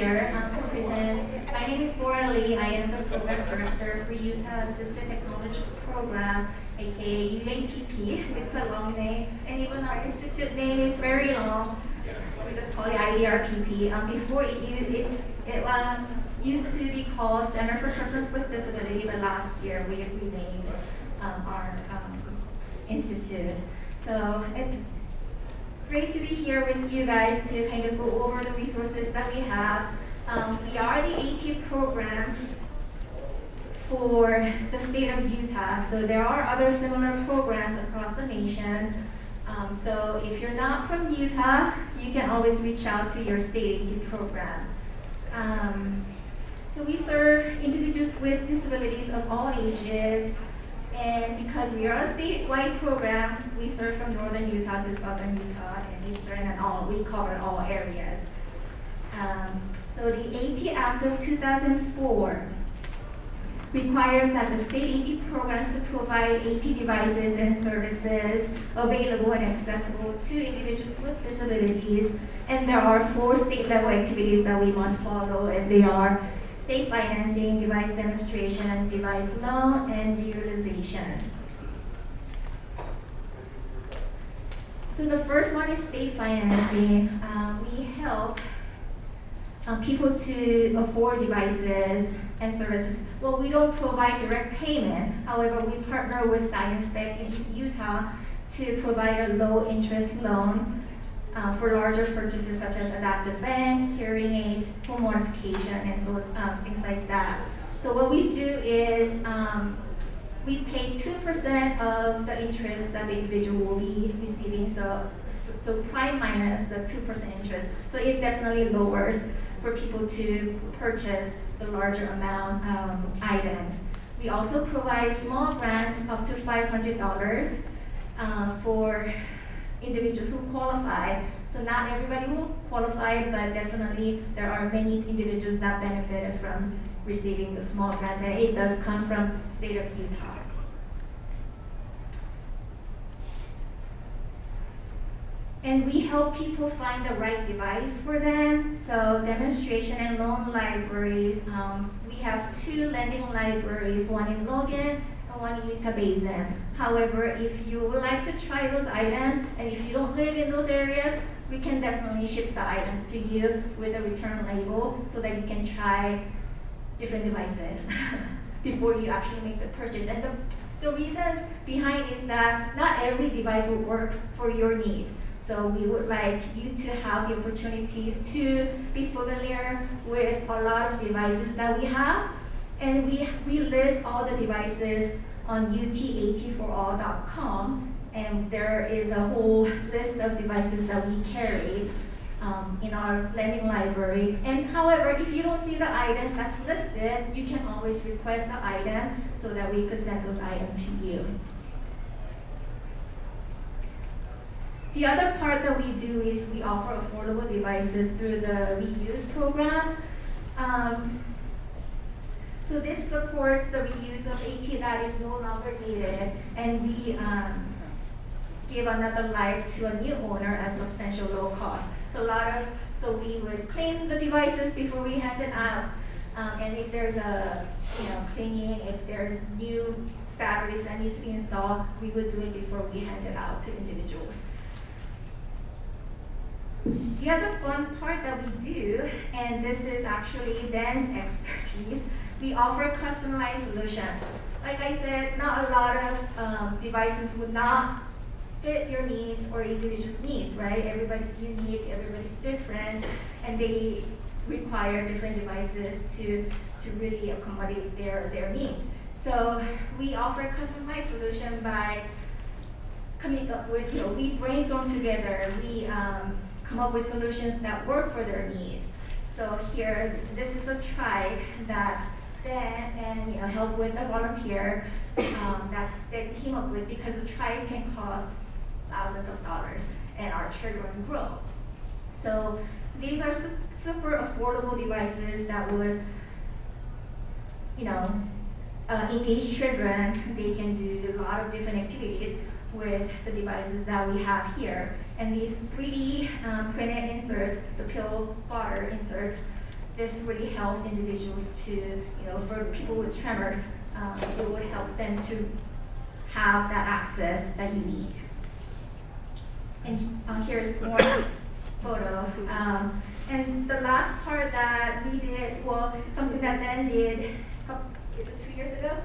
here to present. My name is Bora. I am the Program Director for Utah Assistive Technology Program, aka UATP. It's a long name, and even our institute name is very long. We just call it IDRPP. Before it used to be called Center for Persons with Disability, but last year we renamed our institute. So it's great to be here with you guys to kind of go over the resources that we have. We are the AT program for the state of Utah. So there are other similar programs across the nation. So if you're not from Utah, you can always reach out to your state AT program. So we serve individuals with disabilities of all ages. And because we are a statewide program, we serve from northern Utah to southern Utah and eastern and we cover all areas. So the AT Act of 2004 requires that the state AT programs to provide AT devices and services available and accessible to individuals with disabilities. And there are 4 state level activities that we must follow, and they are state financing, device demonstration, device loan, and utilization. So the first one is state financing. We help people to afford devices and services. Well, we don't provide direct payment. However, we partner with ScienceTech in Utah to provide a low interest loan for larger purchases such as adaptive band, hearing aids, home modification, and so things like that. So what we do is we pay 2% of the interest that the individual will be receiving. So prime minus the 2% interest. So it definitely lowers for people to purchase the larger amount items. We also provide small grants up to $500 for individuals who qualify. So not everybody will qualify, but definitely there are many individuals that benefited from receiving the small grants, and it does come from state of Utah. And we help people find the right device for them. So demonstration and loan libraries. We have 2 lending libraries, one in Logan and one in Utah Basin. However, if you would like to try those items, and if you don't live in those areas, we can definitely ship the items to you with a return label so that you can try different devices before you actually make the purchase. And the reason behind is that not every device will work for your needs. So we would like you to have the opportunities to be familiar with a lot of devices that we have. And we list all the devices on utat4all.com, and there is a whole list of devices that we carry in our lending library. And however, if you don't see the items that's listed, you can always request the item so that we could send those items to you. The other part that we do is we offer affordable devices through the reuse program. So this supports the reuse of AT that is no longer needed, and we give another life to a new owner at substantial low cost. So we would clean the devices before we hand it out, and if there's a cleaning, if there's new batteries that needs to be installed, we would do it before we hand it out to individuals. The other fun part that we do, and this is actually Dan's expertise, we offer a customized solution. Like I said, not a lot of devices would not fit your needs or individual's needs, right? Everybody's unique, everybody's different, and they require different devices to really accommodate their needs. So we offer a customized solution by coming up with, we brainstorm together, we come up with solutions that work for their needs. So here, this is a tribe that Dan and help with a volunteer that they came up with, because the tribes can cost thousands of dollars and our children grow. So these are super affordable devices that would engage children. They can do a lot of different activities with the devices that we have here. And these 3D printed inserts, the pill fodder inserts, this really helps individuals to, for people with tremors, it would help them to have that access that you need. And here's more photo. And the last part that we did, well, something that Ben did, is it 2 years ago?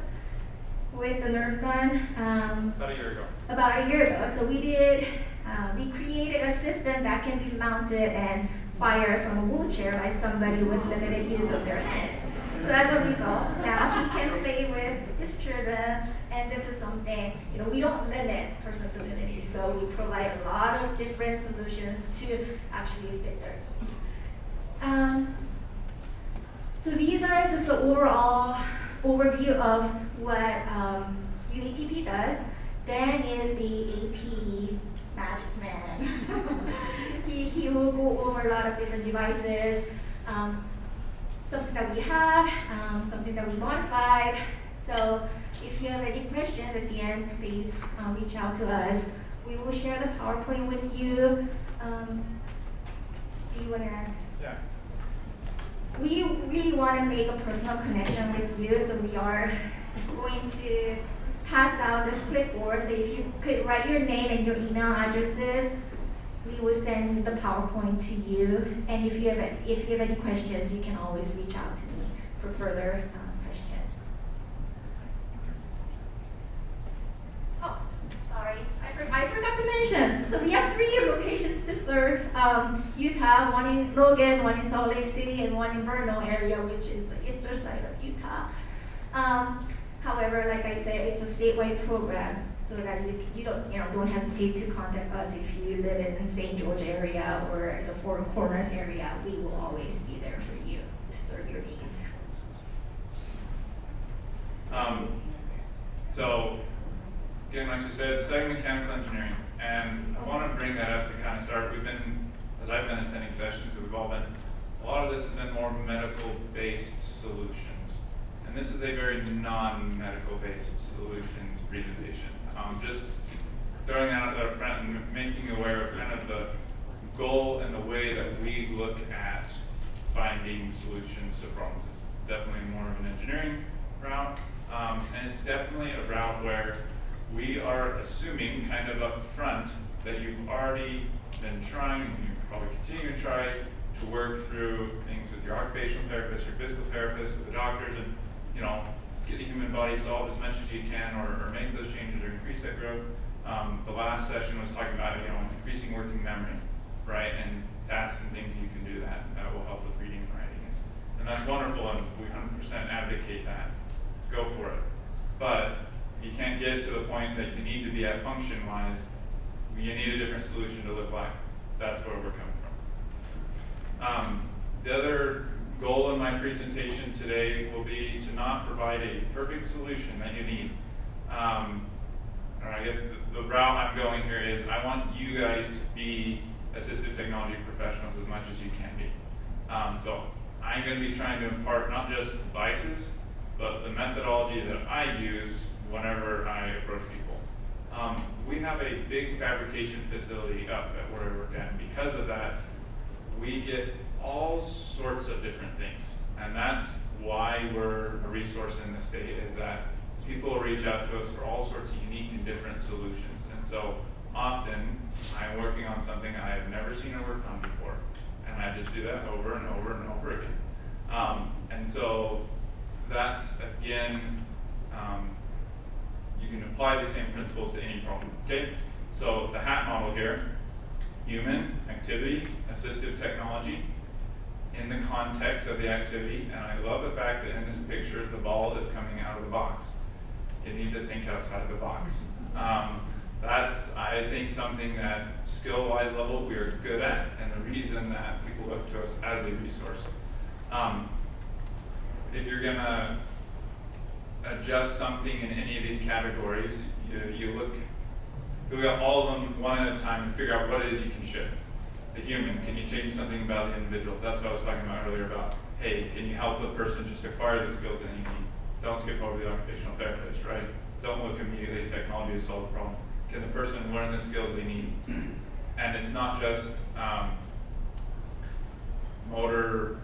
With the Nerf gun. About a year ago. About a year ago. So we created a system that can be mounted and fired from a wheelchair by somebody with limited use of their hands. So as a result, now he can play with his children, and this is something, we don't limit person's ability, so we provide a lot of different solutions to actually fit their needs. So these are just the overall overview of what UATP does. Ben is the AT magic man. he will go over a lot of different devices, something that we have, something that we modified. So if you have any questions at the end, please reach out to us. We will share the PowerPoint with you. Do you want to add? Yeah. We really want to make a personal connection with you, so we are going to pass out this clipboard. So if you could write your name and your email addresses, we will send the PowerPoint to you. And if you have any questions, you can always reach out to me for further questions. Oh, sorry, I forgot to mention. So we have 3 locations to serve Utah, one in Logan, one in Salt Lake City, and one in Vernal area, which is the eastern side of Utah. However, like I said, it's a statewide program, so that you don't hesitate to contact us if you live in the St. George area or the Four Corners area. We will always be there for you to serve your needs. So, again, like you said, studying mechanical engineering, and I want to bring that up to kind of start. As I've been attending sessions, so we've all been, a lot of this has been more medical-based solutions, and this is a very non-medical-based solutions presentation. Just throwing that out up front and making aware of kind of the goal and the way that we look at finding solutions to problems. It's definitely more of an engineering route, and it's definitely a route where we are assuming kind of up front that you've already been trying, and you probably continue to try to work through things with your occupational therapist, your physical therapist, with the doctors, and get the human body solved as much as you can, or make those changes or increase that growth. The last session was talking about increasing working memory, right? And tasks and things you can do that will help with reading and writing, and that's wonderful, and we 100% advocate that. Go for it. But you can't get it to the point that you need to be at function-wise. You need a different solution to live life. That's where we're coming from. The other goal in my presentation today will be to not provide a perfect solution that you need. Or I guess the route I'm going here is I want you guys to be assistive technology professionals as much as you can be. So I'm going to be trying to impart not just devices, but the methodology that I use whenever I approach people. We have a big fabrication facility up at where we work at, and because of that, we get all sorts of different things. And that's why we're a resource in the state, is that people reach out to us for all sorts of unique and different solutions. And so often I'm working on something I have never seen or worked on before. And I just do that over and over and over again. And so that's, again, you can apply the same principles to any problem. Okay? So the hat model here, human, activity, assistive technology, in the context of the activity, and I love the fact that in this picture the ball is coming out of the box. You need to think outside of the box. That's, I think, something that skill-wise level we are good at, and the reason that people look to us as a resource. If you're going to adjust something in any of these categories, you look at all of them one at a time and figure out what it is you can shift. The human, can you change something about the individual? That's what I was talking about earlier about, hey, can you help the person just acquire the skills that you need? Don't skip over the occupational therapist, right? Don't look immediately at technology to solve the problem. Can the person learn the skills they need? And it's not just motor,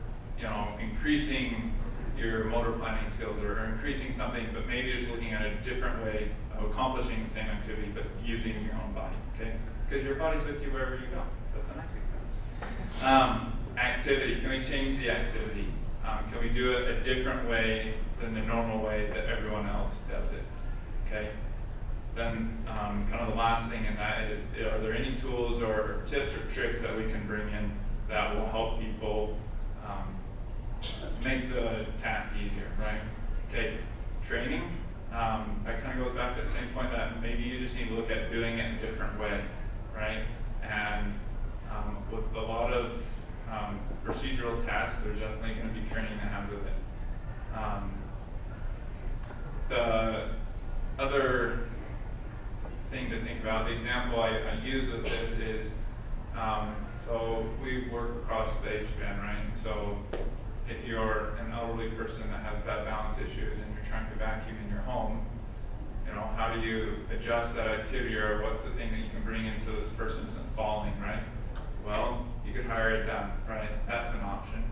increasing your motor planning skills or increasing something, but maybe just looking at a different way of accomplishing the same activity, but using your own body, okay? Because your body's with you wherever you go. That's the nice thing. Activity, can we change the activity? Can we do it a different way than the normal way that everyone else does it, okay? Then kind of the last thing in that is, are there any tools or tips or tricks that we can bring in that will help people make the task easier, right? Okay, training, that kind of goes back to the same point that maybe you just need to look at doing it a different way, right? And with a lot of procedural tasks, there's definitely going to be training that comes with it. The other thing to think about, the example I use with this is, so we work across the age span, right? So if you're an elderly person that has bad balance issues and you're trying to vacuum in your home, you know, how do you adjust that activity, or what's the thing that you can bring in so this person isn't falling, right? Well, you could hire it done, right? That's an option,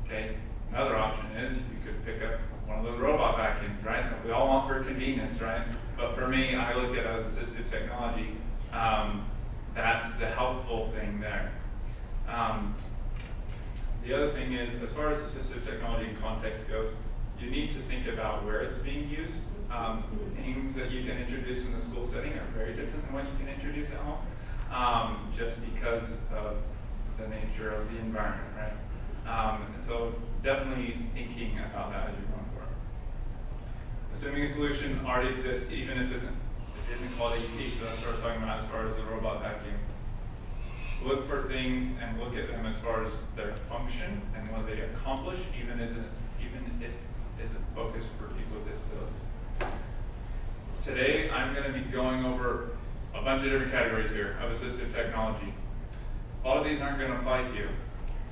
okay? Another option is you could pick up one of those robot vacuums, right? That we all want for convenience, right? But for me, I look at it as assistive technology. That's the helpful thing there. The other thing is, as far as assistive technology in context goes, you need to think about where it's being used. Things that you can introduce in the school setting are very different than what you can introduce at home, just because of the nature of the environment, right? And so definitely thinking about that as you're going forward. Assuming a solution already exists, even if it isn't called AT, so that's what I was talking about as far as the robot vacuum. Look for things and look at them as far as their function and what they accomplish, even if it isn't focused for people with disabilities. Today, I'm going to be going over a bunch of different categories here of assistive technology. A lot of these aren't going to apply to you,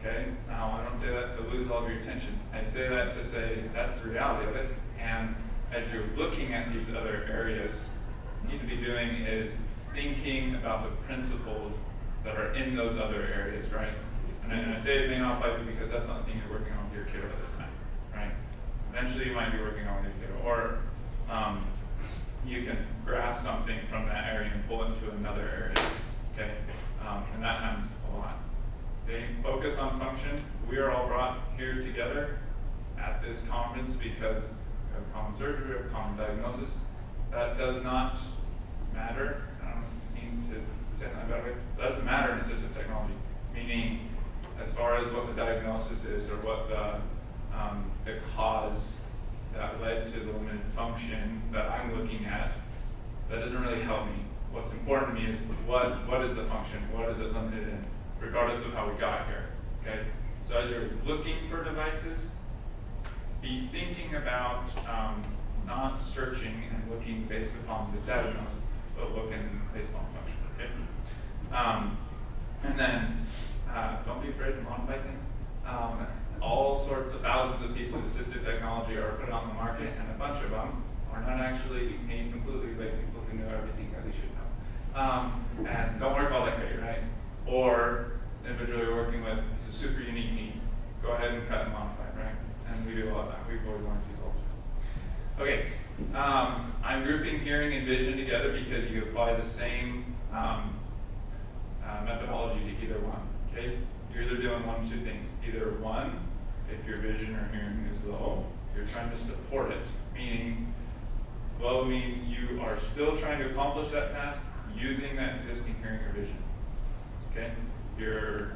okay? Now, I don't say that to lose all of your attention. I say that to say that's the reality of it, and as you're looking at these other areas, what you need to be doing is thinking about the principles that are in those other areas, right? And I say it may not apply to you because that's not the thing you're working on with your kiddo at this time, right? Eventually you might be working on with your kiddo, or you can grasp something from that area and pull it into another area, okay? And that happens a lot. Okay, focus on function. We are all brought here together at this conference because we have common surgery, we have common diagnosis. That does not matter. I don't mean to say that about it. It doesn't matter in assistive technology, meaning as far as what the diagnosis is or what the cause that led to the limited function that I'm looking at, that doesn't really help me. What's important to me is what is the function, what is it limited in, regardless of how we got here, okay? So as you're looking for devices, be thinking about not searching and looking based upon the diagnosis, but looking based on function, okay? And then don't be afraid to modify things. All sorts of thousands of pieces of assistive technology are put on the market, and a bunch of them are not actually made completely by people who know everything that they should know. And don't work all that great, right? Or the individual you're working with is a super unique need. Go ahead and cut and modify, right? And we do a lot of that. We avoid warranties all the time. Okay, I'm grouping hearing and vision together because you apply the same methodology to either one, okay? You're either doing one of two things. Either one, if your vision or hearing is low, you're trying to support it, meaning low means you are still trying to accomplish that task using that existing hearing or vision, okay? You're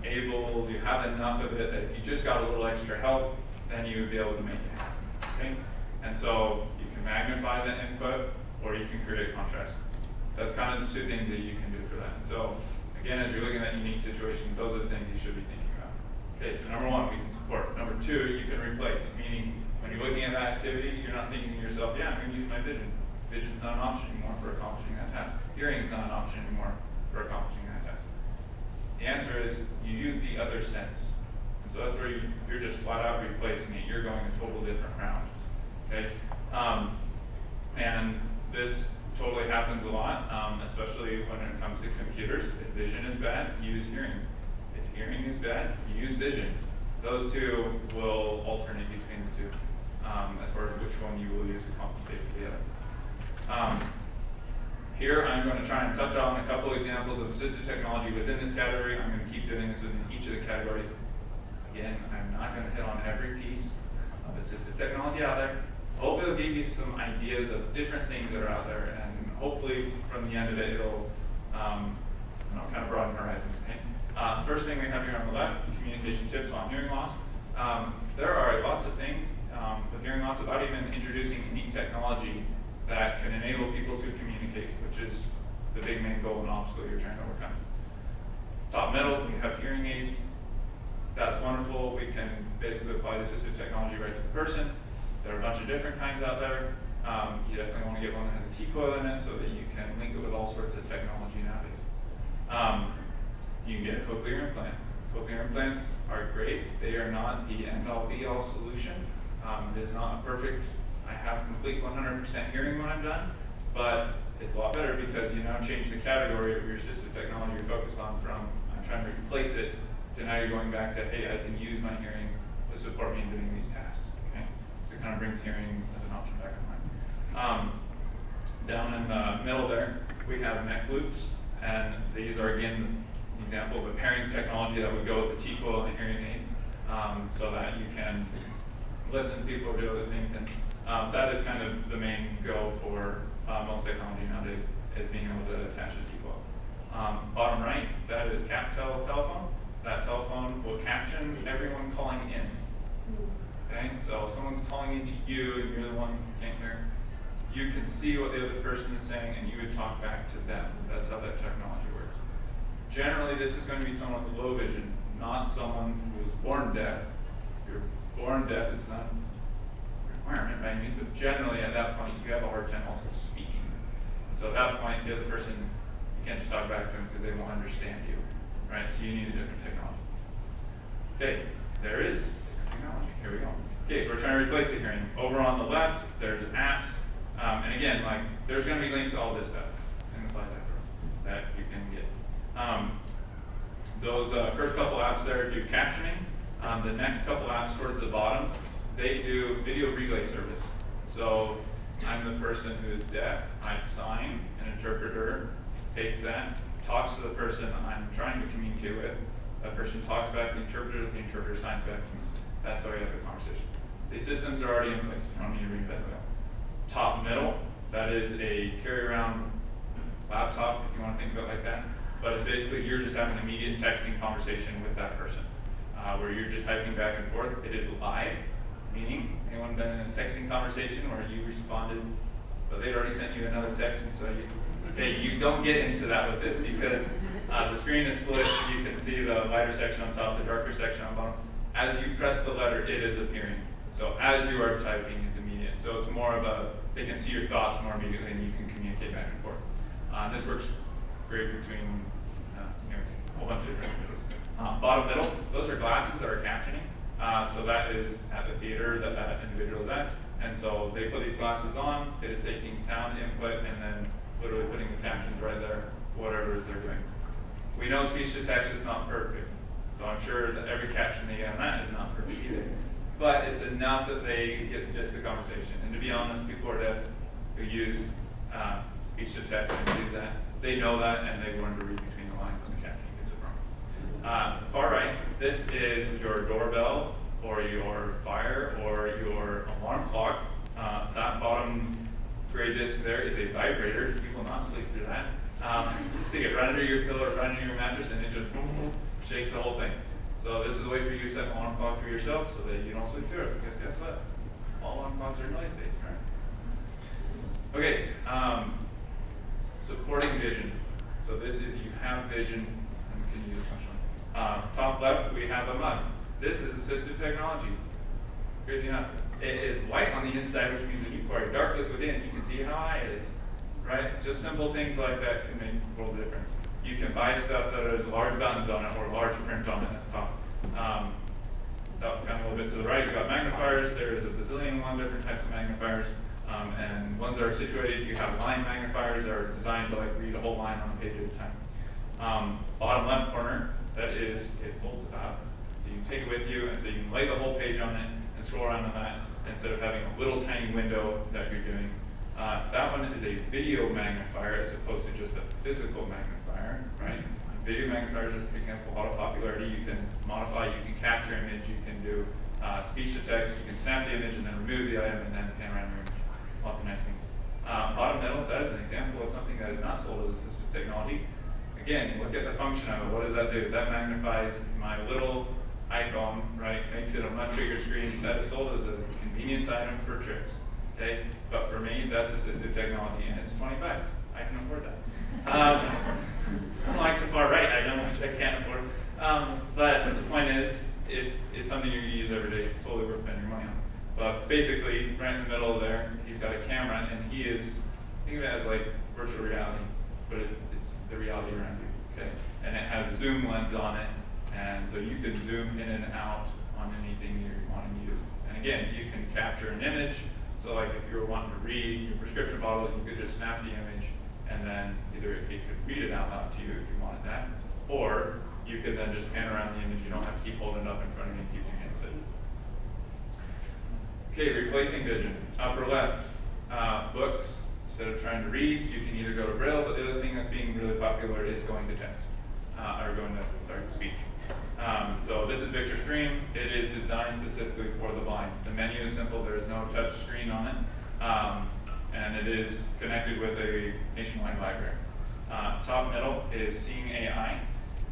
able, you have enough of it that if you just got a little extra help, then you would be able to make it happen, okay? And so you can magnify the input or you can create contrast. That's kind of the two things that you can do for that. So again, as you're looking at that unique situation, those are the things you should be thinking about. Okay, so number one, we can support. Number two, you can replace, meaning when you're looking at that activity, you're not thinking to yourself, yeah, I'm going to use my vision. Vision's not an option anymore for accomplishing that task. Hearing is not an option anymore for accomplishing that task. The answer is you use the other sense. And so that's where you're just flat out replacing it. You're going a total different route. Okay? And this totally happens a lot, especially when it comes to computers. If vision is bad, use hearing. If hearing is bad, use vision. Those two will alternate between the two as far as which one you will use to compensate for the other. Here I'm going to try and touch on a couple examples of assistive technology within this category. I'm going to keep doing this in each of the categories. Again, I'm not going to hit on every piece of assistive technology out there. Hopefully it'll give you some ideas of different things that are out there, and hopefully from the end of it, it'll kind of broaden horizons. Okay? First thing we have here on the left, communication tips on hearing loss. There are lots of things with hearing loss without even introducing unique technology that can enable people to communicate, which is the big main goal and obstacle you're trying to overcome. Top middle, you have hearing aids. That's wonderful. We can basically apply the assistive technology right to the person. There are a bunch of different kinds out there. You definitely want to get one that has a T-coil in it so that you can link it with all sorts of technology nowadays. You can get a cochlear implant. Cochlear implants are great. They are not the end-all be-all solution. It is not perfect. I have complete 100% hearing when I'm done, but it's a lot better because you now change the category of your assistive technology you're focused on from I'm trying to replace it to now you're going back to, hey, I can use my hearing to support me in doing these tasks. Okay? So it kind of brings hearing as an option back online. Down in the middle there, we have neck loops, and these are again an example of a pairing technology that would go with the T-coil and the hearing aid, so that you can listen to people or do other things. And that is kind of the main go for most technology nowadays, is being able to attach a T-coil. Bottom right, that is telephone. That telephone will caption everyone calling in. Okay, so if someone's calling into you and you're the one who can't hear, you can see what the other person is saying and you would talk back to them. That's how that technology works. Generally, this is going to be someone with low vision, not someone who was born deaf. If you're born deaf, it's not requirement by any means, but generally at that point you have a hard time also speaking. So at that point, the other person, you can't just talk back to them because they won't understand you, right? So you need a different technology. Okay, there is technology. Here we go. Okay, so we're trying to replace the hearing. Over on the left, there's apps, and again, like there's going to be links to all this stuff in the slide deck that you can get. Those first couple apps there do captioning. The next couple apps towards the bottom, they do video relay service. So I'm the person who is deaf. I sign, an interpreter takes that, talks to the person I'm trying to communicate with. That person talks back to the interpreter signs back to me. That's how we have the conversation. These systems are already in place. You don't need to reinvent them. Top middle, that is a carry-around laptop, if you want to think of it like that. But it's basically you're just having an immediate texting conversation with that person, where you're just typing back and forth. It is live. Meaning, anyone been in a texting conversation where you responded, but they'd already sent you another text, and so you don't get into that with this because the screen is split. You can see the lighter section on top, the darker section on bottom. As you press the letter, it is appearing. So as you are typing, it's immediate. So it's more of a, they can see your thoughts more immediately, and you can communicate back and forth. This works great between a whole bunch of different videos. Bottom middle, those are glasses that are captioning. So that is at the theater that that individual is at. And so they put these glasses on, it is taking sound input and then literally putting the captions right there, whatever it is they're doing. We know speech to text is not perfect. So I'm sure that every caption they get on that is not perfect either. But it's enough that they get just the conversation. And to be honest, people are deaf who use speech to text and use that. They know that and they've learned to read between the lines when the captioning gets it wrong. Far right, this is your doorbell or your fire or your alarm clock. That bottom gray disc there is a vibrator. You will not sleep through that. You stick it right under your pillow, right under your mattress, and it just boom, boom, shakes the whole thing. So this is a way for you to set an alarm clock for yourself so that you don't sleep through it. Because guess what? All alarm clocks are noise-based, right? Okay, supporting vision. So this is you have vision and can use it functionally. Top left, we have a mug. This is assistive technology. Crazy enough. It is white on the inside, which means that you pour a dark liquid in, you can see how high it is. Right? Just simple things like that can make a world of difference. You can buy stuff that has large buttons on it or large print on it. That's top. Top kind of a little bit to the right, you've got magnifiers. There's a bazillion and one different types of magnifiers. And ones that are situated, you have line magnifiers that are designed to like read a whole line on a page at a time. Bottom left corner, that is, it folds up. So you take it with you, and so you can lay the whole page on it and scroll around on that instead of having a little tiny window that you're doing. That one is a video magnifier as opposed to just a physical magnifier, right? Video magnifiers are picking up a lot of popularity. You can modify, you can capture image, you can do speech to text, you can snap the image and then remove the item and then panorama image. Lots of nice things. Bottom middle, that is an example of something that is not sold as assistive technology. Again, look at the function of it. What does that do? That magnifies my little iPhone, right? Makes it a much bigger screen. That is sold as a convenience item for trips. Okay? But for me, that's assistive technology, and it's 20 bucks. I can afford that. Unlike the far right, I don't, which I can't afford. But the point is, if it's something you use every day, it's totally worth spending your money on. But basically, right in the middle there, he's got a camera, and he is, think of it as like virtual reality, but it's the reality around you, okay? And it has a zoom lens on it, and so you can zoom in and out on anything you want to use. And again, you can capture an image, so like if you were wanting to read your prescription bottle, you could just snap the image, and then either it could read it out loud to you if you wanted that, or you could then just pan around the image. You don't have to keep holding it up in front of you and keep your hands steady. Okay, replacing vision. Upper left, books. Instead of trying to read, you can either go to Braille, but the other thing that's being really popular is going to text, or going to, speech. So this is Victor Stream. It is designed specifically for the blind. The menu is simple. There is no touch screen on it. And it is connected with a nationwide library. Top middle is Seeing AI.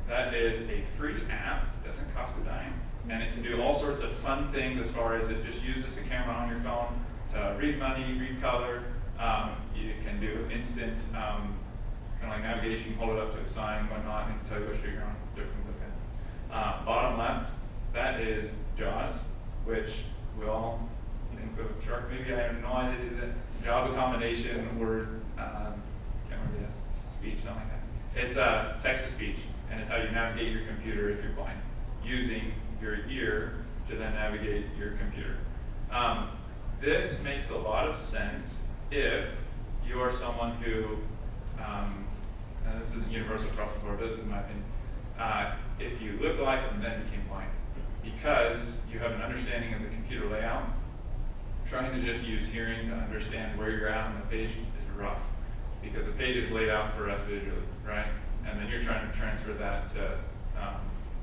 That is a free app, doesn't cost a dime, and it can do all sorts of fun things as far as it just uses a camera on your phone to read money, read color. You can do instant, kind of like navigation, you hold it up to a sign, whatnot, and it can tell you what street you're on, different things like that. Bottom left, that is JAWS, which we all think of a shark movie. I have no idea what it is. Job accommodation, word, can't remember the speech, something like that. It's text-to-speech, and it's how you navigate your computer if you're blind, using your ear to then navigate your computer. This makes a lot of sense if you are someone who, and this isn't universal across the board, but this is my opinion, if you lived life and then became blind, because you have an understanding of the computer layout, trying to just use hearing to understand where you're at on the page is rough, because the page is laid out for us visually, right? And then you're trying to transfer that to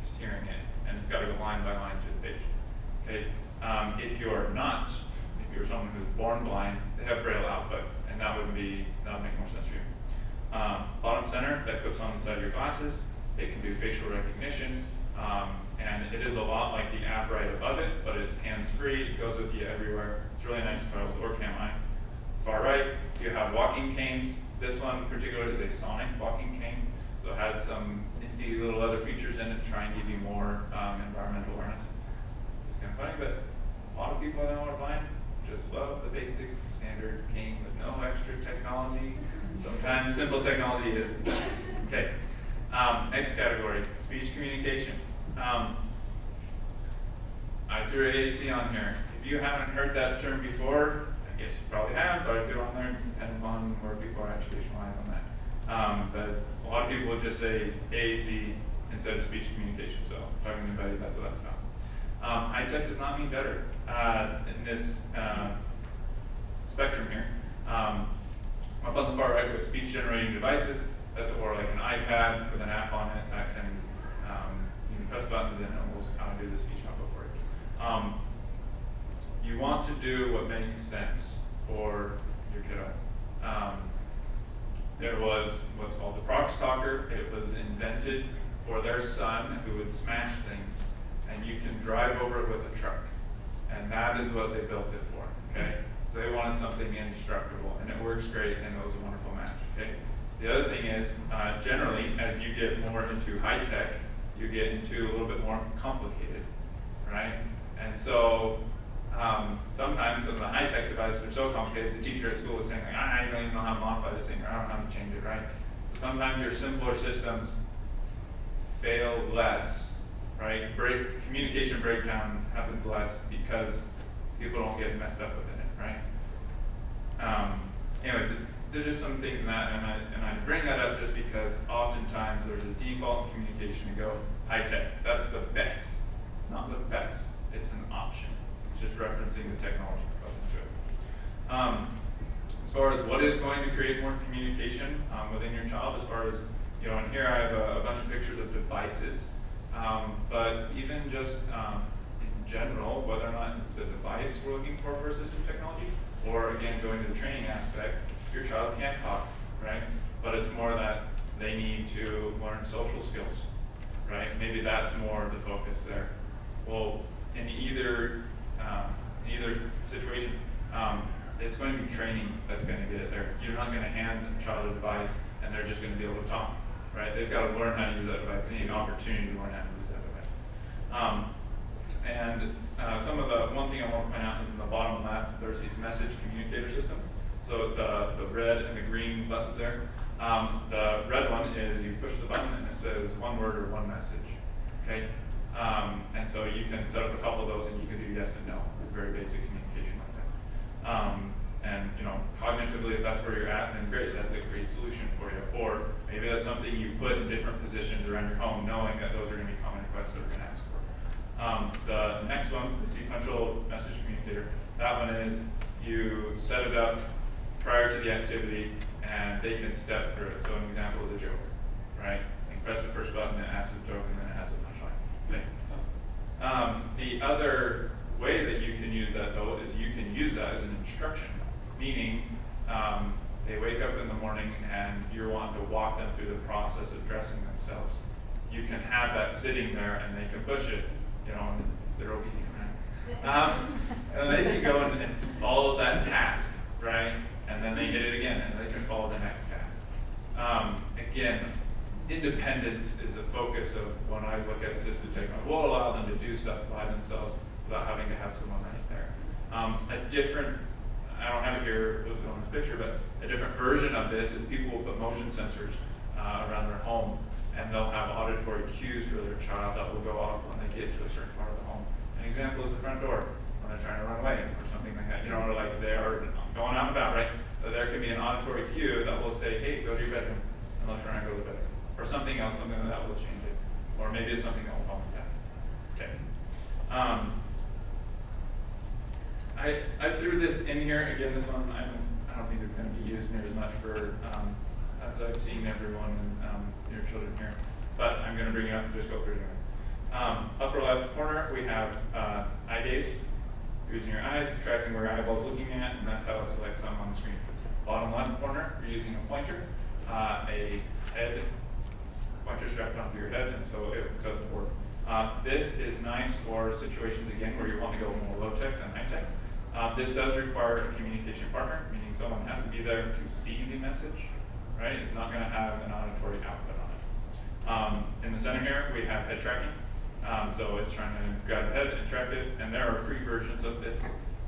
just hearing it, and it's got to go line by line through the page. Okay. If you're not, if you're someone who's born blind, they have Braille output, and that would make more sense for you. Bottom center, that clips on the side of your glasses. It can do facial recognition, and it is a lot like the app right above it, but it's hands-free. It goes with you everywhere. It's really nice if I was or can I. Far right, you have walking canes. This one in particular is a sonic walking cane, so it has some nifty little other features in it to try and give you more environmental awareness. It's kind of funny, but a lot of people I know are blind just love the basic standard cane with no extra technology. Sometimes simple technology is the best. Okay. Next category, speech communication. I threw AAC on here. If you haven't heard that term before, I guess you probably have, but I threw it on there depending on where people are actually visualized on that. But a lot of people would just say AAC instead of speech communication. So talking to anybody, that's what that's about. High tech does not mean better in this spectrum here. Up on the far right with speech generating devices, that's or like an iPad with an app on it that can you can press buttons and it will kind of do the speech output for you. You want to do what makes sense for your kiddo. There was what's called the Prox Talker. It was invented for their son who would smash things, and you can drive over it with a truck. And that is what they built it for, okay? So they wanted something indestructible, and it works great, and it was a wonderful match, okay? The other thing is, generally, as you get more into high tech, you get into a little bit more complicated, right? And so sometimes some of the high tech devices are so complicated, the teacher at school is saying, like, I don't even know how to modify this thing, or I don't know how to change it, right? So sometimes your simpler systems fail less, right? Communication breakdown happens less because people don't get messed up within it, right? Anyway, there's just some things in that, and I bring that up just because oftentimes there's a default in communication to go high tech. That's the best. It's not the best, it's an option. It's just referencing the technology that goes into it. As far as what is going to create more communication within your child, as far as, and here I have a bunch of pictures of devices, but even just in general, whether or not it's a device we're looking for assistive technology, or again, going to the training aspect, your child can't talk, right? But it's more that they need to learn social skills, right? Maybe that's more the focus there. Well, in either situation, it's going to be training that's going to get it there. You're not going to hand a child a device and they're just going to be able to talk, right? They've got to learn how to use that device. They need an opportunity to learn how to use that device. One thing I want to point out is in the bottom left, there's these message communicator systems. So the red and the green buttons there. The red one is you push the button and it says one word or one message, okay? And so you can set up a couple of those and you can do yes and no, very basic communication like that. Cognitively, if that's where you're at, then great, that's a great solution for you. Or maybe that's something you put in different positions around your home, knowing that those are going to be common requests that we're going to ask for. The next one, the sequential message communicator, that one is you set it up prior to the activity and they can step through it. So an example is a joke, right? You press the first button, it asks a joke, and then it has a punchline. Okay? The other way that you can use that, though, is you can use that as an instruction, meaning they wake up in the morning and you're wanting to walk them through the process of dressing themselves. You can have that sitting there and they can push it, and they're obedient, right? And they can go and follow that task, right? And then they hit it again and they can follow the next task. Again, independence is a focus of when I look at assistive technology. We'll allow them to do stuff by themselves without having to have someone right there. I don't have it here on this picture, but a different version of this is people will put motion sensors around their home, and they'll have auditory cues for their child that will go off when they get to a certain part of the home. An example is the front door when they're trying to run away or something like that. Or like they are going out and about, right? So there can be an auditory cue that will say, hey, go to your bedroom, and they'll try and go to the bedroom. Or something else, something like that will change it. Or maybe it's something that will help with that. Okay. I threw this in here. Again, this one, I don't think it's going to be used near as much for, as I've seen everyone and your children here. But I'm going to bring it up and just go through it anyways. Upper left corner, we have eye gaze. You're using your eyes, tracking where your eyeball's looking at, and that's how it selects something on the screen. Bottom left corner, you're using a pointer, a head pointer strapped onto your head, and so it does the board. This is nice for situations, again, where you want to go more low-tech than high-tech. This does require a communication partner, meaning someone has to be there to see the message, right? It's not going to have an auditory output on it. In the center here, we have head tracking. So it's trying to grab the head and track it, and there are free versions of this,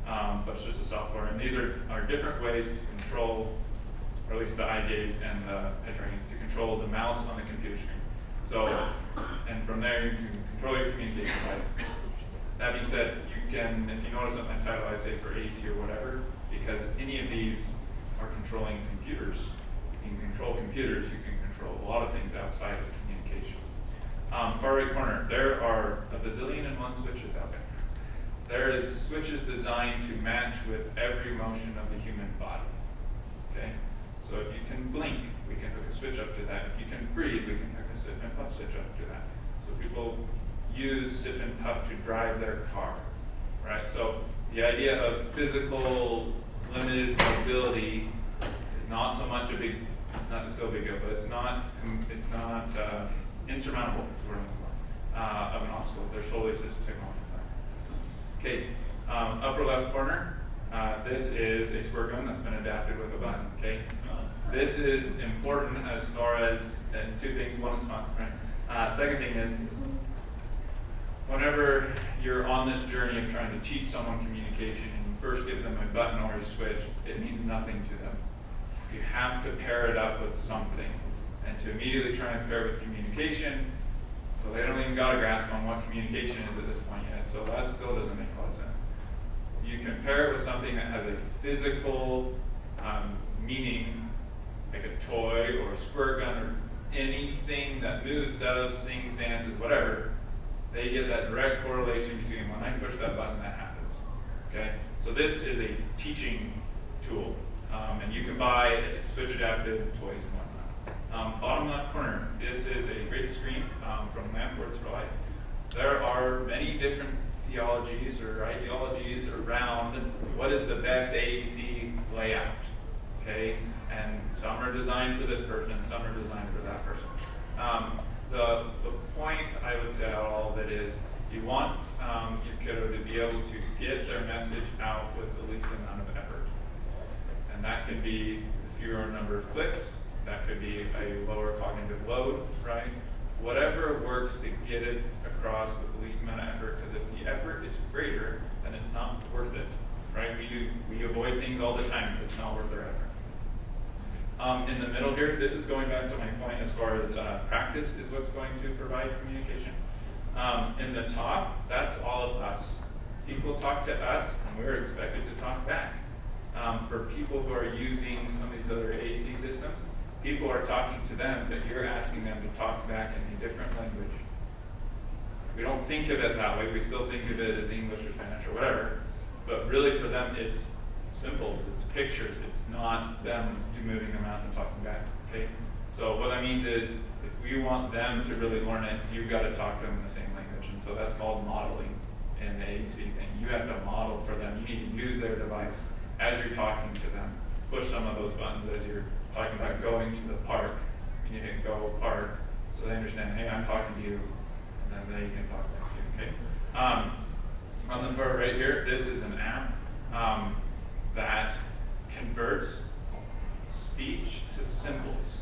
but it's just a software. And these are different ways to control, or at least the eye gaze and the head tracking, to control the mouse on the computer screen. So, and from there you can control your communication device. That being said, you can, if you notice something title, I say for AC or whatever, because any of these are controlling computers. You can control computers, you can control a lot of things outside of communication. Far right corner, there are a bazillion and one switches out there. There is switches designed to match with every motion of the human body. Okay? So if you can blink, we can hook a switch up to that. If you can breathe, we can hook a sip and puff switch up to that. So people use sip and puff to drive their car, right? So the idea of physical limited mobility is not so much a big, it's not so big deal, but it's not insurmountable of an obstacle. There's totally assistive technology. Okay, upper left corner, this is a squirt gun that's been adapted with a button, okay? This is important as far as, and two things, one is fun, right? Second thing is, whenever you're on this journey of trying to teach someone communication and you first give them a button or a switch, it means nothing to them. You have to pair it up with something. And to immediately try and pair it with communication, well, they don't even got a grasp on what communication is at this point yet, so that still doesn't make a lot of sense. You can pair it with something that has a physical meaning, like a toy or a squirt gun or anything that moves, does, sings, dances, whatever. They get that direct correlation between when I push that button, that happens. Okay? So this is a teaching tool. And you can buy switch adaptive toys and whatnot. Bottom left corner, this is a great screen from Lampwords for Life. There are many different theologies or ideologies around what is the best AAC layout. Okay? And some are designed for this person, and some are designed for that person. The point I would say out of all of it is you want your kiddo to be able to get their message out with the least amount of effort. And that can be a fewer number of clicks, that could be a lower cognitive load, right? Whatever works to get it across with the least amount of effort, because if the effort is greater, then it's not worth it, right? We avoid things all the time if it's not worth their effort. In the middle here, this is going back to my point as far as practice is what's going to provide communication. In the top, that's all of us. People talk to us, and we're expected to talk back. For people who are using some of these other AAC systems, people are talking to them, but you're asking them to talk back in a different language. We don't think of it that way. We still think of it as English or Spanish or whatever. But really for them, it's symbols, it's pictures. It's not them moving them out and talking back, okay? So what that means is if we want them to really learn it, you've got to talk to them in the same language. And so that's called modeling in the AAC thing. You have to model for them. You need to use their device as you're talking to them. Push some of those buttons as you're talking about going to the park. You need to go park so they understand, hey, I'm talking to you, and then they can talk back to you, okay? On the far right here, this is an app that converts speech to symbols.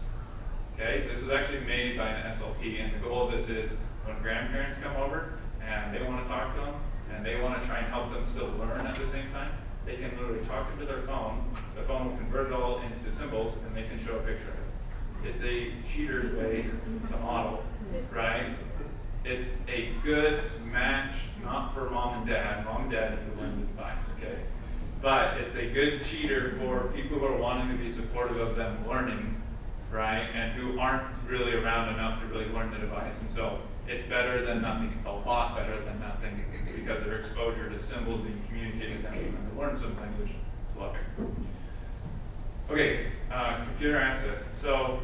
Okay, this was actually made by an SLP, and the goal of this is when grandparents come over and they want to talk to them and they want to try and help them still learn at the same time, they can literally talk into their phone. The phone will convert it all into symbols, and they can show a picture of it. It's a cheater's way to model, right? It's a good match, not for mom and dad. Mom and dad need to learn the device, okay? But it's a good cheater for people who are wanting to be supportive of them learning, right? And who aren't really around enough to really learn the device. And so it's better than nothing. It's a lot better than nothing because their exposure to symbols being communicated to them when they learn some language is a lot bigger. Okay, computer access. So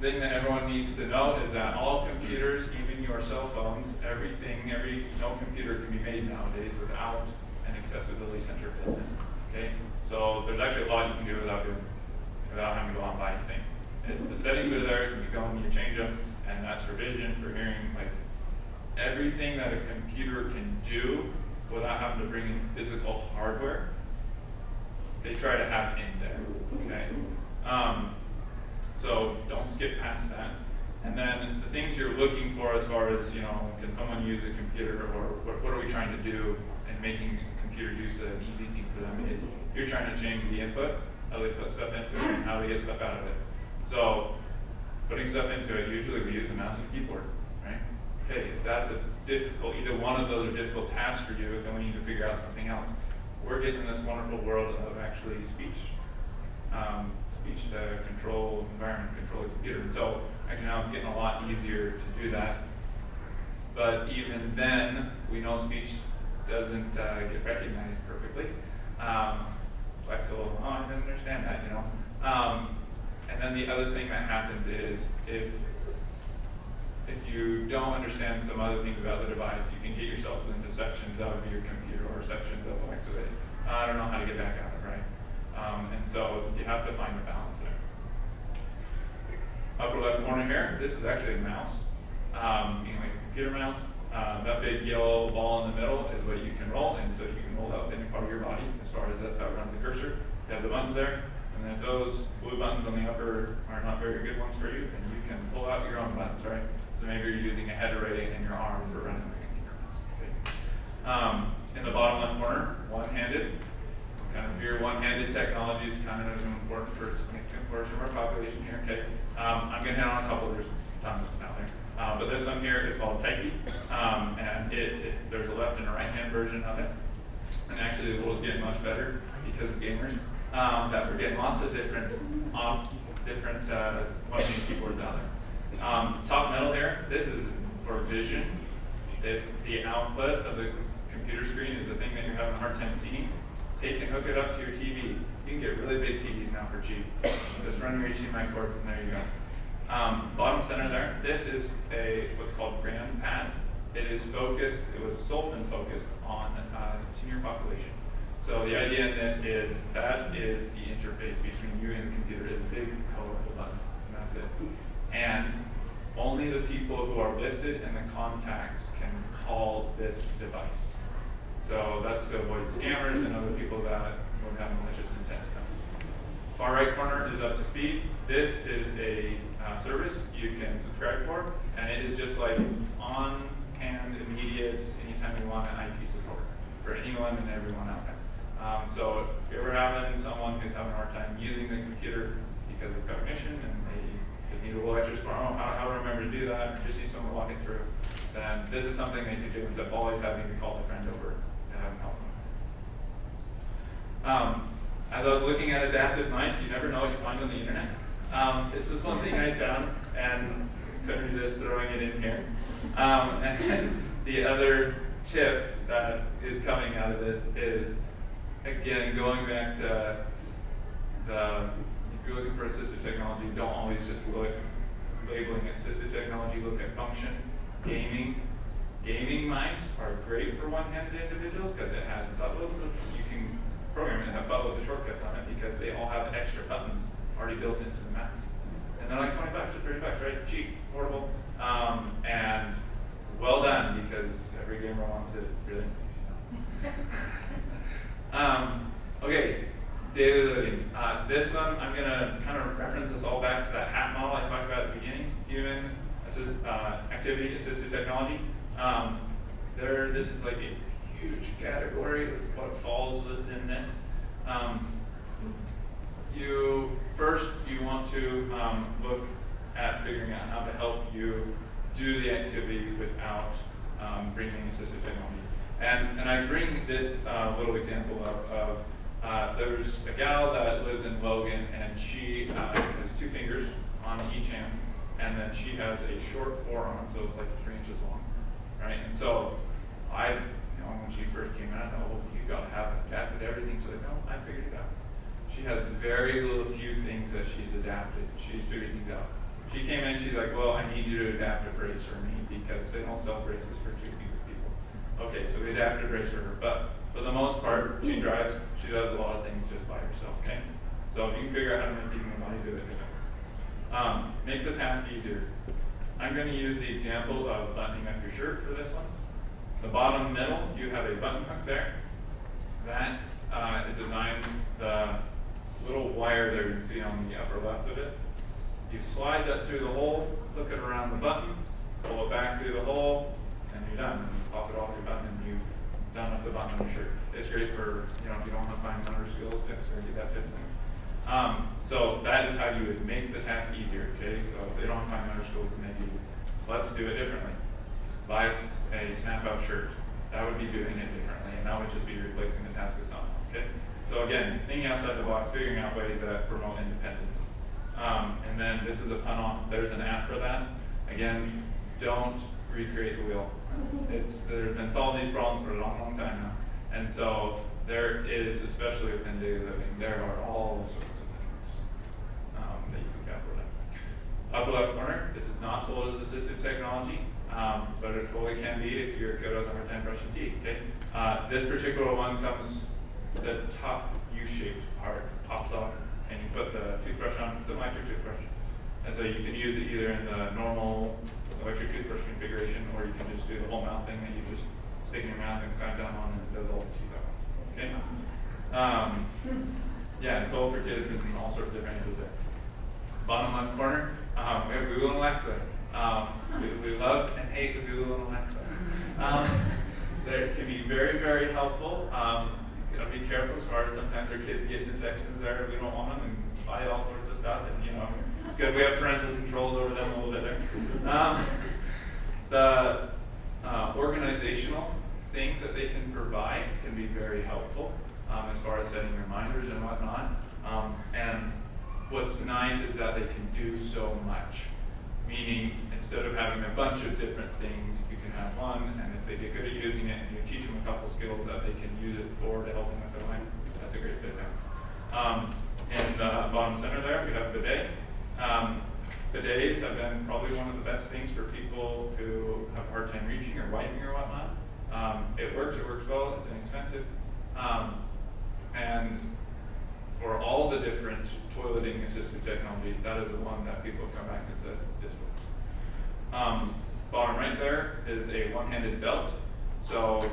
the thing that everyone needs to know is that all computers, even your cell phones, no computer can be made nowadays without an accessibility center built in. Okay, so there's actually a lot you can do without having to go out and buy anything. It's the settings are there. You go and you change them, and that's for vision, for hearing, like everything that a computer can do without having to bring in physical hardware. They try to have in there. Okay, so don't skip past that. And then the things you're looking for as far as, can someone use a computer, or what are we trying to do in making computer use an easy thing for them is you're trying to change the input, how they put stuff into it, and how they get stuff out of it. So putting stuff into it, usually we use a mouse and keyboard, right? Okay, if that's a difficult, either one of those are difficult tasks for you, then we need to figure out something else. We're getting this wonderful world of actually speech to control environment, control the computer. And so actually now it's getting a lot easier to do that. But even then, we know speech doesn't get recognized perfectly. Flexible, I didn't understand that, And then the other thing that happens is if you don't understand some other things about the device, you can get yourself into sections of your computer or sections of Alexa that I don't know how to get back out of, right? And so you have to find the balance there. Upper left corner here, this is actually a mouse, like a computer mouse. That big yellow ball in the middle is what you can roll, and so you can roll out any part of your body as far as that's how it runs the cursor. You have the buttons there, and then if those blue buttons on the upper are not very good ones for you, then you can pull out your own buttons, right? So maybe you're using a head array in your arm for running the computer mouse. Okay. In the bottom left corner, one-handed. Kind of your one-handed technology is kind of important for a significant portion of our population here. Okay. I'm going to hit on a couple. There's tons out there. But this one here is called Typey, and there's a left and a right-hand version of it. And actually, the world's getting much better because of gamers. That we're getting lots of different one-hand keyboards out there. Top middle here, this is for vision. If the output of the computer screen is the thing that you're having a hard time seeing, take and hook it up to your TV. You can get really big TVs now for cheap. Just run your HDMI cord, and there you go. Bottom center there, this is what's called Grand Pad. It is focused, it was sold and focused on senior population. So the idea in this is that is the interface between you and the computer. It's big, colorful buttons, and that's it. And only the people who are listed in the contacts can call this device. So that's to avoid scammers and other people that would have malicious intent. Far right corner is up to speed. This is a service you can subscribe for, and it is just like on-hand, immediate, anytime you want an IT support for anyone and everyone out there. So if you're ever having someone who's having a hard time using the computer because of cognition and they just need a little extra support, how do I remember to do that, or just need someone to walk it through, then this is something they could do instead of always having to call a friend over to have them help them. As I was looking at adaptive mice, you never know what you find on the internet. This is something I found and couldn't resist throwing it in here. And the other tip that is coming out of this is, again, going back to if you're looking for assistive technology, don't always just look labeling it assistive technology, look at function. Gaming mice are great for one-handed individuals because it has buttloads of, you can program it and have buttloads of shortcuts on it because they all have extra buttons already built into the mouse. And they're like $20 or $30, right? Cheap, affordable, and well done because every gamer wants it really nice, you know. Okay, daily living. This one, I'm going to kind of reference this all back to that HAT model I talked about at the beginning, human activity assistive technology. This is like a huge category of what falls within this. You want to look at figuring out how to help you do the activity without bringing assistive technology. And I bring this little example up of there's a gal that lives in Logan, and she has 2 fingers on each hand, and then she has a short forearm, so it's like 3 inches long, right? And so when she first came out, I thought, well, you got to have adapted everything. So no, I figured it out. She has very few things that she's adapted. She's figured things out. She came in, she's like, well, I need you to adapt a brace for me because they don't sell braces for 2-fingered people. Okay, so we adapted a brace for her. But for the most part, she drives, she does a lot of things just by herself, okay? So if you can figure out how to make people in the body do it, make the task easier. I'm going to use the example of buttoning up your shirt for this one. The bottom middle, you have a button hook there. That is designed, the little wire there you can see on the upper left of it. You slide that through the hole, hook it around the button, pull it back through the hole, and you're done. Pop it off your button, and you've done up the button on your shirt. It's great for, if you don't want to find motor skills tips or get that tip thing. So that is how you would make the task easier, okay? So if they don't want to find motor skills, then maybe let's do it differently. Buy a snap-out shirt. That would be doing it differently, and that would just be replacing the task with something else, okay? So again, thinking outside the box, figuring out ways that promote independence. And then this is a pun on, there's an app for that. Again, don't recreate the wheel. There's been solving these problems for a long time now. And so there is, especially within daily living, there are all sorts of things that you can get for that. Upper left corner, this is not sold as assistive technology, but it totally can be if you're good at a hard time brushing teeth, okay? This particular one comes, the top U-shaped part pops off, and you put the toothbrush on. It's an electric toothbrush. And so you can use it either in the normal electric toothbrush configuration, or you can just do the whole mouth thing that you just stick in your mouth and clamp down on, and it does all the teeth at once. Okay? Yeah, it's all for kids and all sorts of different ages there. Bottom left corner, we have Google and Alexa. We love and hate the Google and Alexa. They can be very helpful. You know, be careful as far as sometimes our kids get into sections there we don't want them and buy all sorts of stuff. And it's good we have parental controls over them a little bit there. The organizational things that they can provide can be very helpful as far as setting reminders and whatnot. And what's nice is that they can do so much. Meaning, instead of having a bunch of different things, you can have one, and if they get good at using it, and you teach them a couple skills that they can use it for to help them with their life, that's a great fit there. In the bottom center there, we have bidet. Bidets have been probably one of the best things for people who have a hard time reaching or wiping or whatnot. It works well, it's inexpensive. And for all the different toileting assistive technology, that is the one that people come back and said, this works. Bottom right there is a one-handed belt. So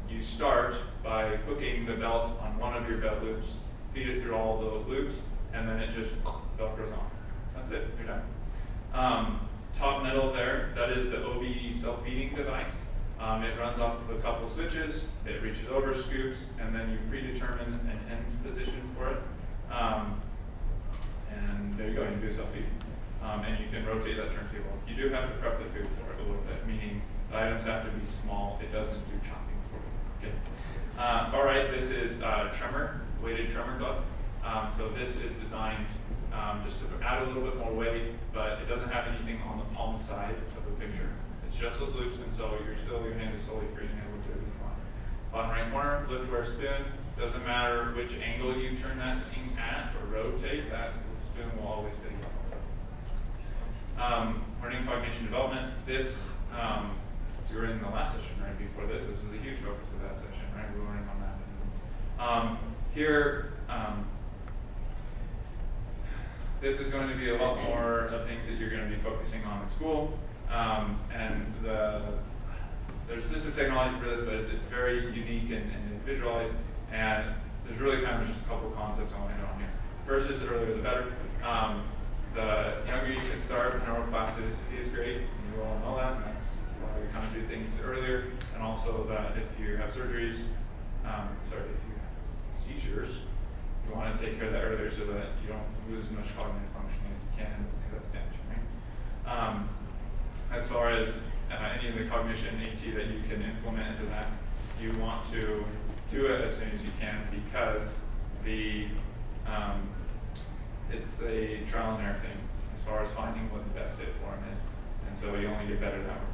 you start by hooking the belt on one of your belt loops, feed it through all the loops, and then it just velcros on. That's it, you're done. Top middle there, that is the OB self-feeding device. It runs off of a couple switches, it reaches over, scoops, and then you predetermine an end position for it. And there you go, you can do self-feeding. And you can rotate that turntable. You do have to prep the food for it a little bit, meaning the items have to be small. It doesn't do chopping for you. Okay. Far right, this is tremor, weighted tremor glove. So this is designed just to add a little bit more weight, but it doesn't have anything on the palm side of the picture. It's just those loops, and so your hand is solely free and able to do what you want. Bottom right corner, liftware spoon. Doesn't matter which angle you turn that thing at or rotate, that spoon will always stay level. Learning cognition development. This, you were in the last session, right? Before this was a huge focus of that session, right? We were learning on that. Here, this is going to be a lot more of things that you're going to be focusing on in school. And there's assistive technology for this, but it's very unique and individualized. And there's really kind of just a couple concepts I want to hit on here. First is the earlier the better. The younger you can start, neuroplasticity is great. You all know that, and that's why we kind of do things earlier. And also that if you have surgeries, if you have seizures, you want to take care of that earlier so that you don't lose as much cognitive functioning as you can, because that's damaging, right? As far as any of the cognition AT that you can implement into that, you want to do it as soon as you can, because it's a trial and error thing as far as finding what the best fit for him is. And so you only get better at that over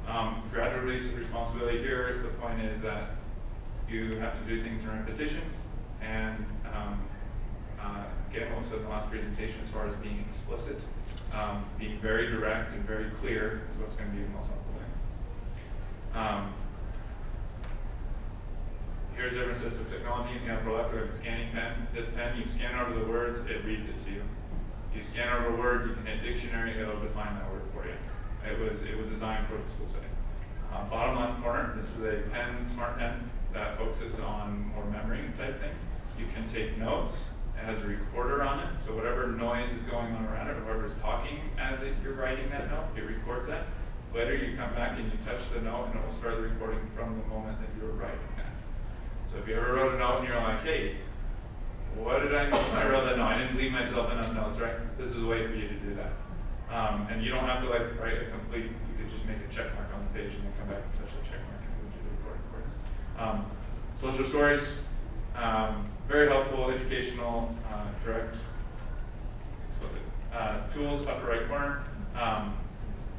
time. Gradual release of responsibility here, the point is that you have to do things in repetitions. And again, what was said in the last presentation as far as being explicit, being very direct and very clear is what's going to be the most helpful there. Here's the difference assistive technology. You have a scanning pen. This pen, you scan over the words, it reads it to you. You scan over a word, you can hit dictionary, it'll define that word for you. It was designed for the school setting. Bottom left corner, this is a pen, smart pen, that focuses on more memory type things. You can take notes. It has a recorder on it, so whatever noise is going on around it, whoever's talking as you're writing that note, it records that. Later you come back and you touch the note and it will start the recording from the moment that you were writing that. So if you ever wrote a note and you're like, hey, what did I mean when I wrote that note? I didn't leave myself enough notes, right? This is a way for you to do that. And you don't have to write a complete, you could just make a check mark on the page and then come back and touch the check mark and do the recording. Social stories, very helpful, educational, direct, explicit. Tools, upper right corner.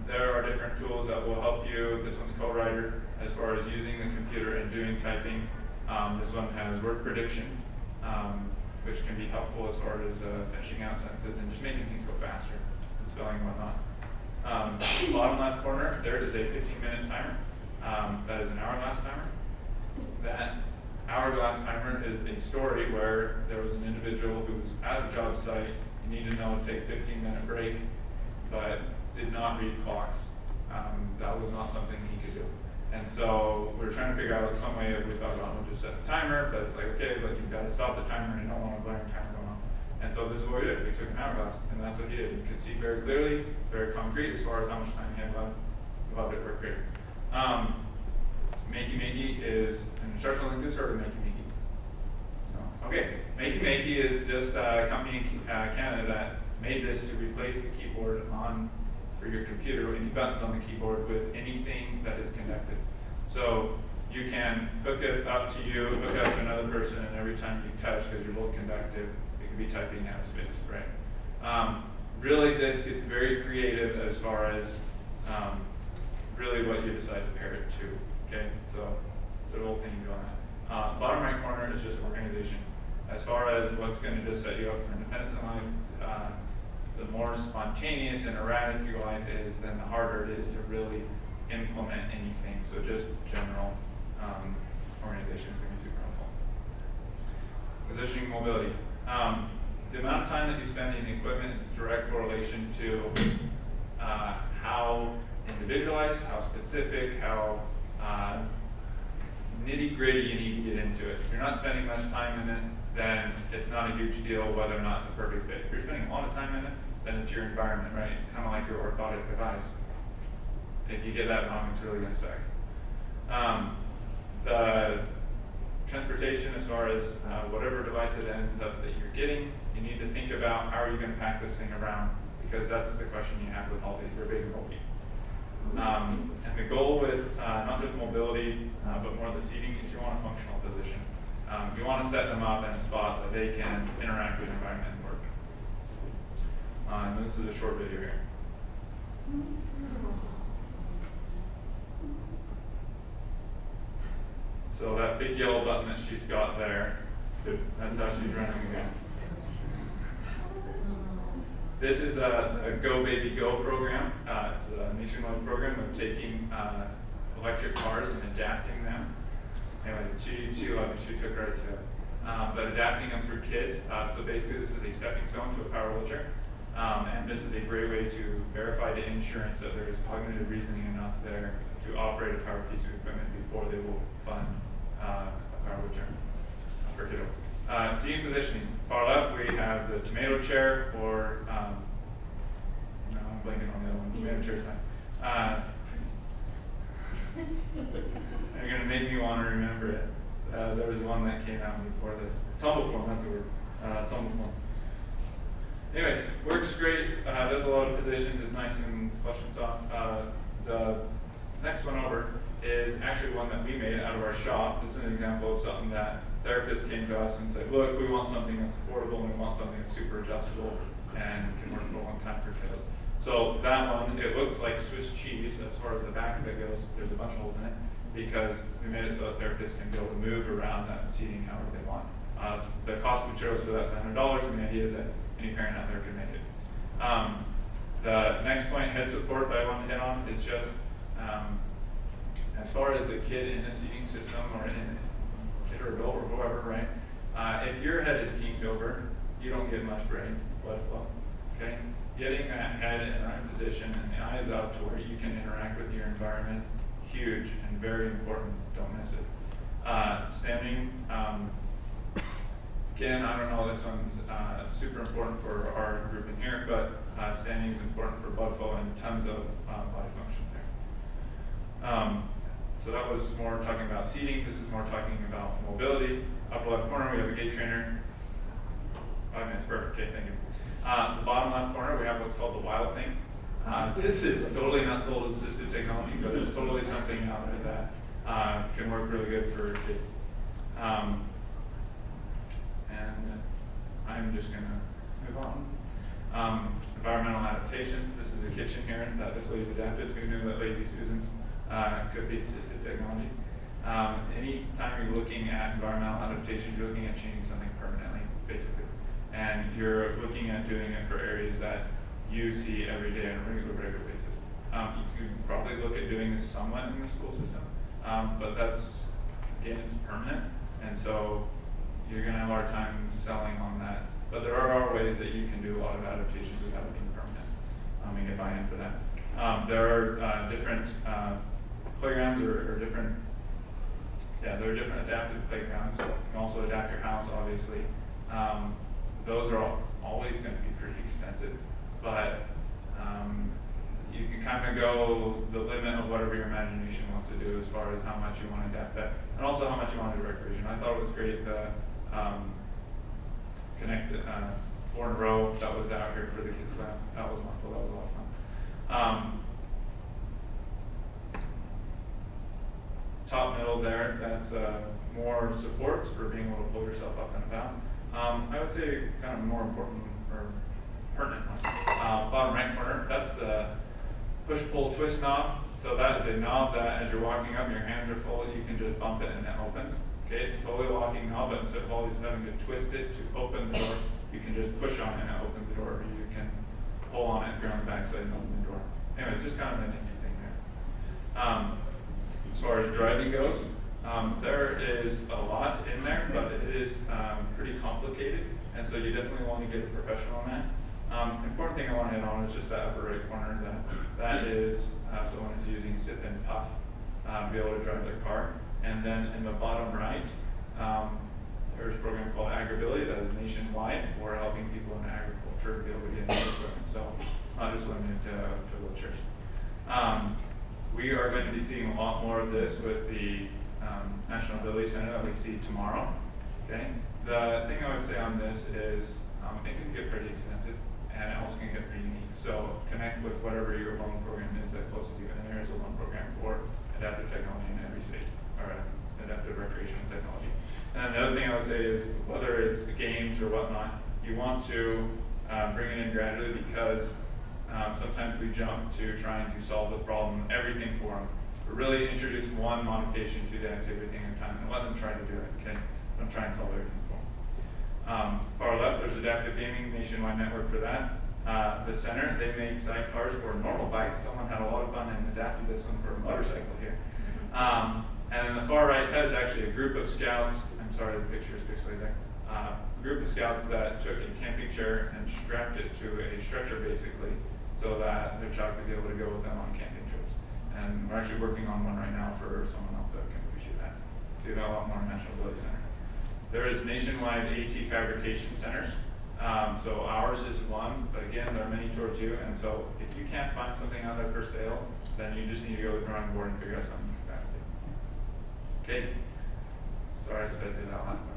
There are different tools that will help you. This one's co-writer as far as using the computer and doing typing. This one has word prediction, which can be helpful as far as finishing out sentences and just making things go faster and spelling and whatnot. Bottom left corner, there is a 15-minute timer. That is an hourglass timer. That hourglass timer is a story where there was an individual who was at a job site, he needed to know to take a 15-minute break, but did not read clocks. That was not something he could do. And so we were trying to figure out some way that we thought about, we'll just set the timer, but it's like, okay, but you've got to stop the timer and you don't want a blaring timer going on. And so this is what we did. We took an hourglass, and that's what he did. You could see very clearly, very concrete as far as how much time he had left. Loved it, worked great. Makey is an instructional linguist, or Makey. So, okay, Makey is just a company in Canada that made this to replace the keyboard on for your computer, any buttons on the keyboard with anything that is connected. So you can hook it up to you, hook it up to another person, and every time you touch, because you're both conductive, it could be typing out of space, right? really this gets very creative as far as really what you decide to pair it to. Okay, so the whole thing you do on that. Bottom right corner is just organization. As far as what's going to just set you up for independence in life, the more spontaneous and erratic your life is, then the harder it is to really implement anything. So just general organization is going to be super helpful. Positioning mobility. The amount of time that you spend in the equipment is direct correlation to how individualized, how specific, how nitty-gritty you need to get into it. If you're not spending much time in it, then it's not a huge deal whether or not it's a perfect fit. If you're spending a lot of time in it, then it's your environment, right? It's kind of like your orthotic device. If you get that wrong, it's really going to suck. The transportation, as far as whatever device it ends up that you're getting, you need to think about how are you going to pack this thing around, because that's the question you have with all these. They're big and bulky. And the goal with not just mobility, but more the seating is you want a functional position. You want to set them up in a spot that they can interact with the environment and work. And this is a short video here. So that big yellow button that she's got there, that's how she's running against. This is a Go Baby Go program. It's a nationwide program of taking electric cars and adapting them. Anyways, she loved it. She took right to it. But adapting them for kids. So basically, this is a stepping stone to a power wheelchair. And this is a great way to verify to insurance that there is cognitive reasoning enough there to operate a power piece of equipment before they will fund a power wheelchair for kiddo. Seating positioning. Far left, we have the tomato chair, or no, I'm blanking on the other one. Tomato chair's fine. You're going to make me want to remember it. There was one that came out before this. Tumble form, that's the word. Tumble form. Anyways, works great. Does a lot of positions. It's nice and plush and soft. The next one over is actually one that we made out of our shop. This is an example of something that therapists came to us and said, look, we want something that's affordable and we want something that's super adjustable and can work for a long time for kids. So that one, it looks like Swiss cheese as far as the back of it goes. There's a bunch of holes in it because we made it so that therapists can be able to move around that seating however they want. The cost of materials for that's $100, and the idea is that any parent out there can make it. The next point, head support, that I want to hit on is just as far as the kid in a seating system or in kid or adult or whoever, right? If your head is kinked over, you don't get much brain blood flow. Okay, getting that head in the right position and the eyes up to where you can interact with your environment, huge and very important. Don't miss it. Standing. Again, I don't know, this one's super important for our group in here, but standing is important for blood flow and tons of body function there. So that was more talking about seating. This is more talking about mobility. Upper left corner, we have a gait trainer. 5 minutes, perfect. Okay, thank you. The bottom left corner, we have what's called the wild thing. This is totally not sold as assistive technology, but it's totally something out there that can work really good for kids. And I'm just going to move on. Environmental adaptations. This is a kitchen here that this lady's adapted to. Who knew that Lazy Susan's could be assistive technology? Anytime you're looking at environmental adaptations, you're looking at changing something permanently, basically. And you're looking at doing it for areas that you see every day on a regular basis. You could probably look at doing this somewhat in the school system, but that's, again, it's permanent. And so you're going to have a hard time selling on that. But there are ways that you can do a lot of adaptations without it being permanent. And get buy-in for that. There are different playgrounds or different, there are different adaptive playgrounds. You can also adapt your house, obviously. Those are always going to be pretty expensive, but you can kind of go the limit of whatever your imagination wants to do as far as how much you want to adapt that, and also how much you want to do recreation. I thought it was great the connect 4 in a row that was out here for the kids lab. That was wonderful. That was a lot of fun. Top middle there, that's more supports for being able to pull yourself up and about. I would say kind of more important or pertinent one. bottom right corner, that's the push-pull-twist knob. So that is a knob that as you're walking up, your hands are full, you can just bump it and it opens. Okay, it's a totally locking knob, but instead of always having to twist it to open the door, you can just push on it and it opens the door, or you can pull on it if you're on the back side and open the door. Anyway, just kind of a nifty thing there. As far as driving goes, there is a lot in there, but it is pretty complicated, and so you definitely want to get a professional on that. Important thing I want to hit on is just that upper right corner. That is someone who's using sit and puff to be able to drive their car. And then in the bottom right, there's a program called Agribility that is nationwide for helping people in agriculture to be able to get into equipment. So it's not just limited to wheelchairs. We are going to be seeing a lot more of this with the National Ability Center that we see tomorrow. Okay. The thing I would say on this is it can get pretty expensive, and it also can get pretty unique. So connect with whatever your loan program is that closest to you, and there is a loan program for adaptive technology in every state, or adaptive recreational technology. And then the other thing I would say is whether it's games or whatnot, you want to bring it in gradually, because sometimes we jump to trying to solve the problem, everything for them. But really introduce one modification to the activity at a time and let them try to do it, okay? Don't try and solve everything for them. Far left, there's Adaptive Gaming, nationwide network for that. The center, they make sidecars for normal bikes. Someone had a lot of fun and adapted this one for a motorcycle here. And then the far right, that is actually a group of scouts. I'm sorry, the picture is pixelated there. A group of scouts that took a camping chair and strapped it to a stretcher, basically, so that their child could be able to go with them on camping trips. And we're actually working on one right now for someone else that can appreciate that. See that a lot more in National Ability Center. There is nationwide AT fabrication centers. So ours is one, but again, there are many towards you. And so if you can't find something out there for sale, then you just need to go to the drawing board and figure out something you can fabricate. Okay. Sorry I sped through that last part.